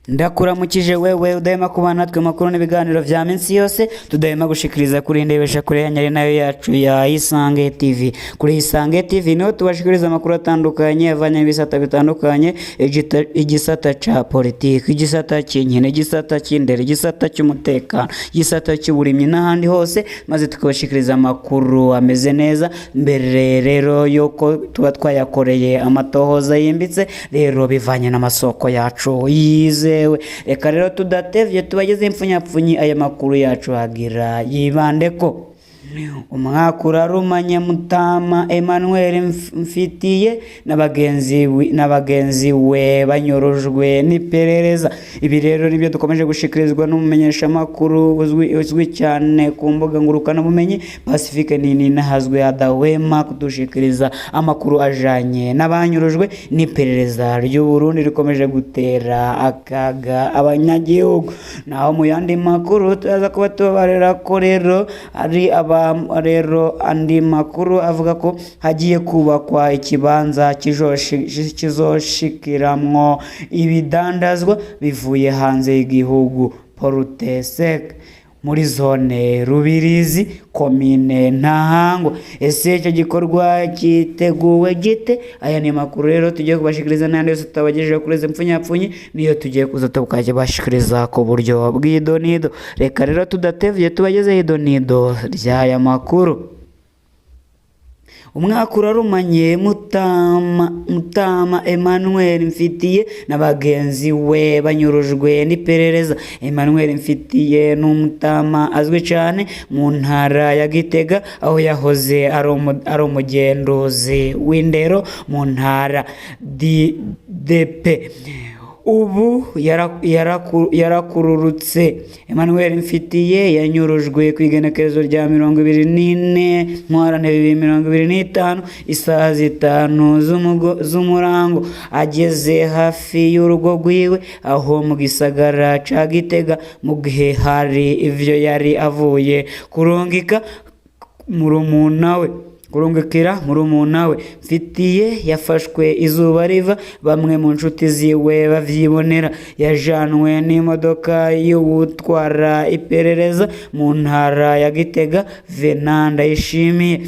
Ndakuramukije wewe udahema kubana natwe makuru n'ibiganiro vya minsi yose tudahema gushikiriza kuri ndebesha kuri yanyari nayo yacu ya Isange TV. Kuri Isange TV niho tubashikiriza makuru atandukanye avanye ibisata bitandukanye, igisata ca politiki, igisata cy'inkene, igisata cy'indere, igisata cy'umutekano, igisata cy'uburimyi n'ahandi hose, maze tukabashikiriza makuru ameze neza. Mbere rero yoko tuba twayakoreye amatohoza yimbitse, rero bivanye n'amasoko yacu yize. Reka rero tudatevye tubageze impfunyapfunyi aya makuru yacu hagira yibandeko. Umwaka urarumanye Mutama Emmanuel Mfitiye n'abagenzi we banyorojwe n'iperereza. Ibi rero nibyo dukomeje gushikirizwa n'umumenyesha makuru uzwi cyane ku mbuga ngurukana bumenyi Pacifique Nini nahazwe adahwema kudushikiriza amakuru ajanye n'abanyorojwe n'iperereza ry'u Burundi rikomeje gutera akaga abanyagihugu. Naho mu yandi makuru turaza kuba tubarera ko rero ari andi makuru avuga ko hagiye kubakwa ikibanza kizoshikiramwo ibidandazwa bivuye hanze y'igihugu Porutesek muri zone Rubirizi komine Ntahango. Ese icyo gikorwa kiteguwe gite? Aya ni makuru rero tugiye kubashikiriza n'andi yose tutabagejeje kuri izi mpfunyapfunyi niyo tugiye kuza tukabashikiriza ku buryo bw'idonido. Reka rero tudatevye tubageze idonido ry'aya makuru. Umwaka urarumanye Mutama Emmanuel Mfitiye n'abagenzi we banyorojwe n'iperereza. Emmanuel Mfitiye n'umutama azwi cyane mu ntara ya Gitega, aho yahoze ari umugenduzi w'indero mu ntara DP. Ubu yarakururutse. Emmanuel Mfitiye yanyorojwe ku igenekerezo rya 24 Ntwarante 2025 isaha 5 z'umurango ageze hafi y'urugo rwiwe aho mu gisagara ca Gitega, mu gihe hari ivyo yari avuye kurungikira murumuna we. Mfitiye yafashwe izuba riva, bamwe mu nshuti ziwe bavyibonera. Yajanwe n'imodoka y'uwutwara iperereza mu ntara ya Gitega Venant Ndayishimiye.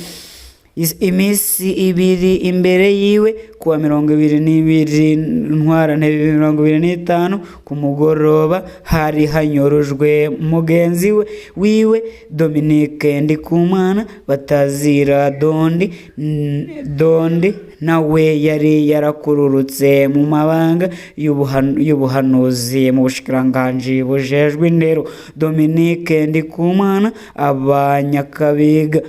Imisi ibiri imbere yiwe kuwa 22 Ntwarante 2025 ku mugoroba hari hanyorojwe mugenzi wiwe Dominique Ndikumana batazira Dondi nawe yari yarakururutse mu mabanga y'ubuhanuzi mu bushikiranganji bujejwe indero. Dominique Ndikumana Nyakabiga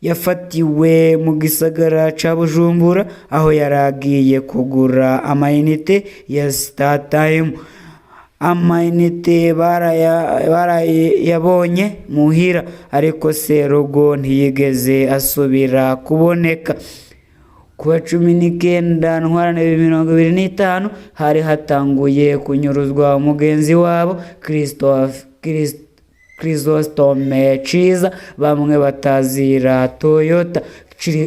yafatiwe mu gisagara ca Bujumbura aho yaragiye kugura amayinite ya StarTime. Amayinite barayabonye muhira, ariko Serugo ntiyigeze asubira kuboneka. Kuwa 19 Ntwarante 2025 hari hatanguye kunyuruzwa umugenzi wabo Chrysostome Ciza, bamwe batazira Toyota.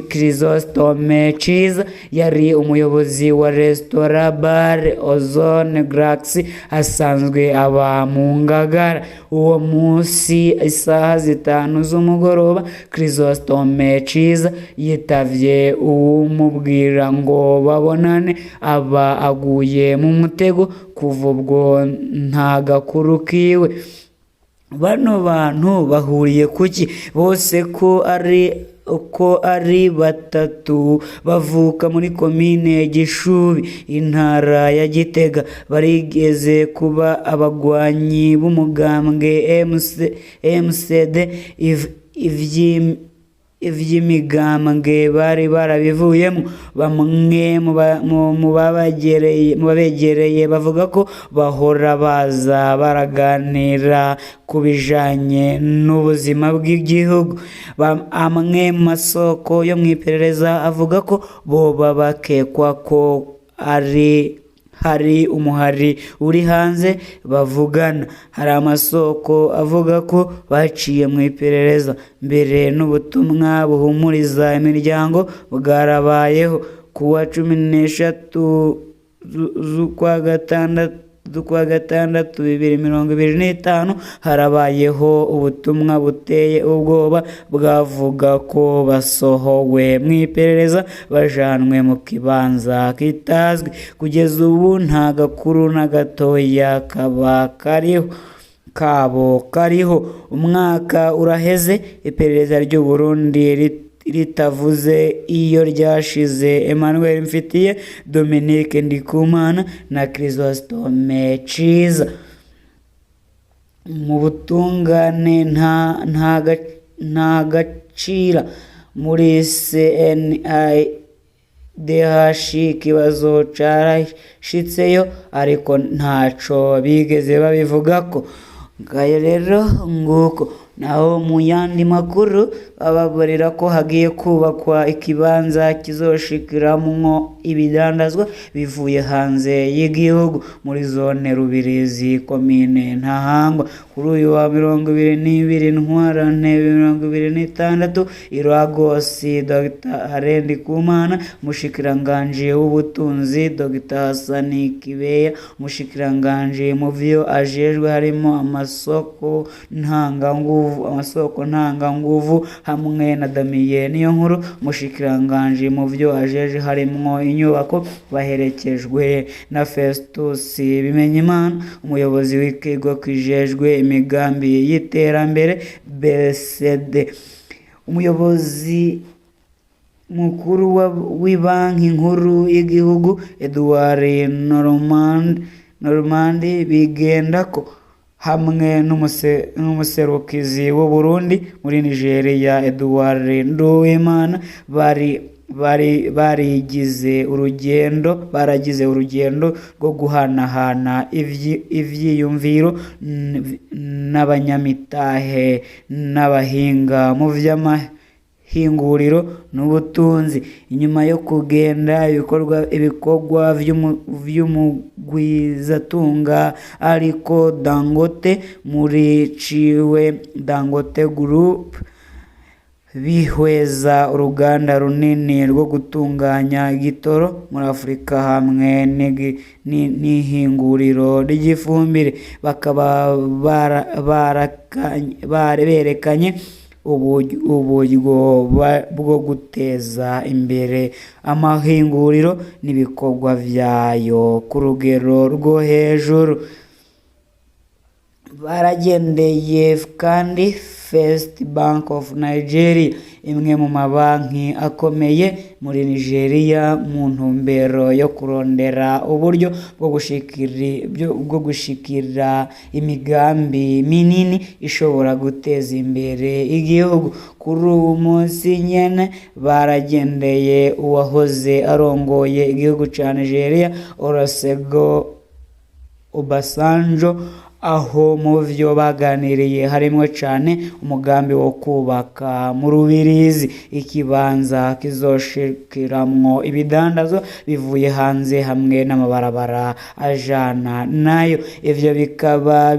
Chrysostome Ciza yari umuyobozi wa restaurant bar Ozone Galaxy asanzwe aba mu Ngagara. Uwo munsi isaha 5 z'umugoroba Chrysostome Ciza yitavye uwumubwira ngo babonane, aba aguye mu mutego. Kuva ubwo nta gakuru kiwe. Bano bantu bahuriye kuki? Bose ko ari batatu bavuka muri komine Gishubi intara ya Gitega. Barigeze kuba abagwanyi b'umugambwe MCD. Ivy'imigambwe bari barabivuyemo. Bamwe mu babegereye bavuga ko bahora baza baraganira ku bijanye n'ubuzima bw'igihugu. Amwe mu masoko yo mu iperereza avuga ko boba bakekwa ko ari hari umuhari uri hanze bavugana. Hari amasoko avuga ko baciye mu iperereza mbere n'ubutumwa buhumuriza imiryango bwarabayeho. Kuwa 16 z'ukwa gatandatu 2025 harabayeho ubutumwa buteye ubwoba bwavuga ko basohowe mu iperereza bajanwe mu kibanza kitazwi. Kugeza ubu nta gakuru na gatoya kariho. Umwaka uraheze iperereza ry'u Burundi ritavuze iyo ryashize Emmanuel Mfitiye, Dominique Ndikumana na Chrysostome Ciza. Mu butungane nta gacira muri CNIDH ikibazo carashitseyo ariko ntaco bigeze babivugako. Ngayo rero nguko. Naho mu yandi makuru bababarira ko hagiye kubakwa ikibanza kizoshikiramwo ibidandazwa bivuye hanze y'igihugu muri zone Rubirizi, komine Ntahangwa. Kuri uyu wa 22 Ntwarante 2026 Iragosi, Dr. Arendi Kumana mushikiranganje w'ubutunzi, Dr. Hasani Kibeya mushikiranganje mu vyo ajejwe harimo amasoko ntanganguvu hamwe na Damien Niyonkuru mushikiranganje mu vyo ajeje harimwo inyubako, baherekejwe na Festus Bimenyimana umuyobozi w'ikigo kijejwe imigambi y'iterambere BCD. Umuyobozi mukuru w'ibanki nkuru y'igihugu Edouard Normand Bigendako hamwe n'umuserukizi w'u Burundi muri Nigeria Edouard Nduwimana baragize urugendo rwo guhanahana ivyiyumviro n'abanyamitahe n'abahinga mu vy'amahinguriro n'ubutunzi. Inyuma yo kugenda ibikorwa vy'umugwizatunga ariko Dangote muri ciwe Dangote Group bihweza uruganda runini rwo gutunganya igitoro muri Afurika hamwe n'ihinguriro ry'ifumbire. Bakaba berekanye uburyo bwo guteza imbere amahinguriro n'ibikorwa vyayo ku rugero rwo hejuru. Baragendeye kandi First Bank of Nigeria, imwe mu mabanki akomeye muri Nigeria, mu ntumbero yo kurondera uburyo bwo gushikira imigambi minini ishobora guteza imbere igihugu. Kuri uwo munsi nyene baragendeye uwahoze arongoye igihugu ca Nigeria Olusegun Obasanjo, aho mu vyo baganiriye harimwo cane umugambi wo kubaka mu Rubirizi ikibanza kizoshikiramwo ibidandazo bivuye hanze hamwe n'amabarabara ajana nayo. Ivyo bikaba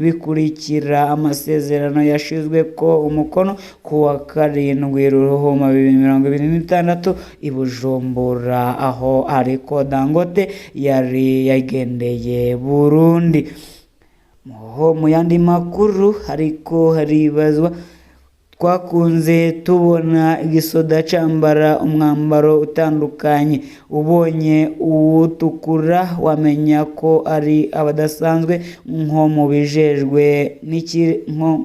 bikurikira amasezerano yashizweko umukono kuwa 7 Ruhuhuma 2026 i Bujumbura, aho ariko Dangote yari yagendeye Burundi. Mu yandi makuru hariko haribazwa twakunze tubona igisoda cambara umwambaro utandukanye. Ubonye uwutukura wamenya ko ari abadasanzwe nko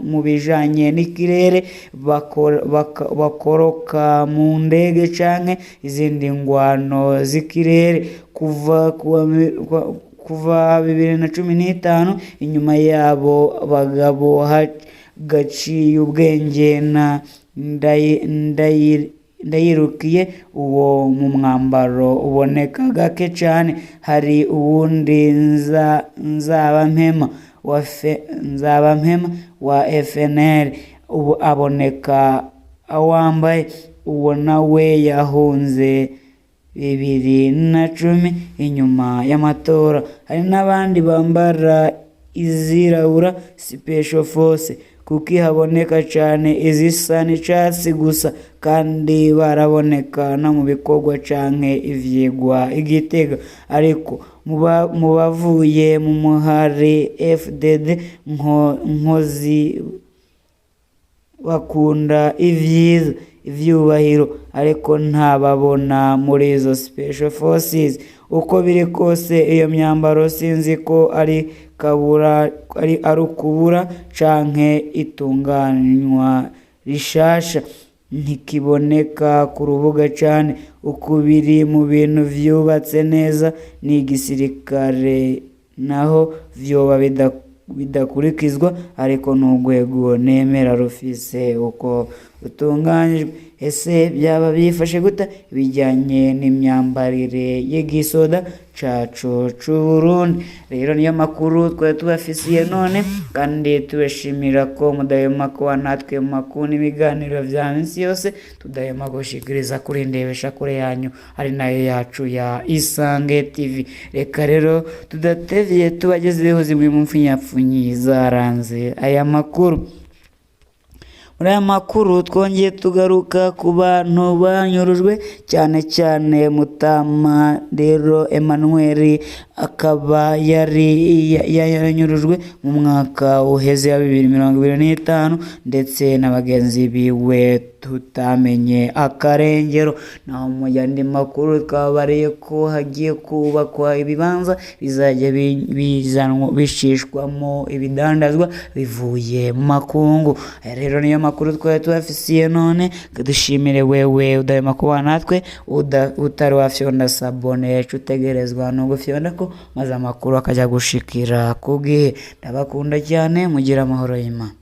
mu bijanye n'ikirere, bakoroka mu ndege canke izindi ngwano z'ikirere. Kuva 2015 inyuma yabo bagabo gaciye ubwenge na ndayirukiye uwo mu mwambaro uboneka gake cane. Hari uwundi Nzabampema wa FNL ubu aboneka awambaye. Uwo nawe 2010 inyuma y'amatora. Hari n'abandi bambara izirabura special force kuko haboneka cyane izisa n'icyatsi gusa kandi baraboneka no mu bikorwa canke ivyigwa igitega. Ariko mu bavuye mu muhari FDD nkozi bakunda ivyiza ivyubahiro ariko ntababona muri izo special forces. Uko biri kose iyo myambaro sinzi ko ari ukubura canke itunganywa rishasha, ntikiboneka ku rubuga cane. Uko biri mu bintu vyubatse neza n'igisirikare naho vyoba bidakurikizwa, ariko n'urwego nemera rufise uko rutunganyijwe. Ese byaba bifashe guta bijyanye n'imyambarire y'igisoda cacu c'Uburundi? Rero niyo makuru twari tubafisiye none, kandi tubashimira ko mudahema kuba natwe mu makuru n'ibiganiro vya minsi yose tudahema gushikiriza kuri ndebesha kure yanyu ari nayo yacu ya Isange TV. Reka rero tudatevye tubagezeho zimwe mu mfunyapfunyi zaranze aya makuru. Muri aya makuru twongeye tugaruka ku bantu banyurujwe cyane cyane Mutama rero Emmanuel akaba yanyurujwe mu mwaka uheze wa 2025 ndetse n'abagenzi biwe tutamenye akarengero. Naho mu yandi makuru twabariye ko hagiye kubakwa ibibanza bizajya bishishwamo ibidandazwa bivuye mu makungu. Rero niyo makuru twari tubafisiye none, dushimire wewe udahema kuba natwe, utari wafyonda sabone utegerezwa no gufyonda ko maze amakuru akajya gushikira ku gihe. Ndabakunda cyane, mugira amahoro y'Imana.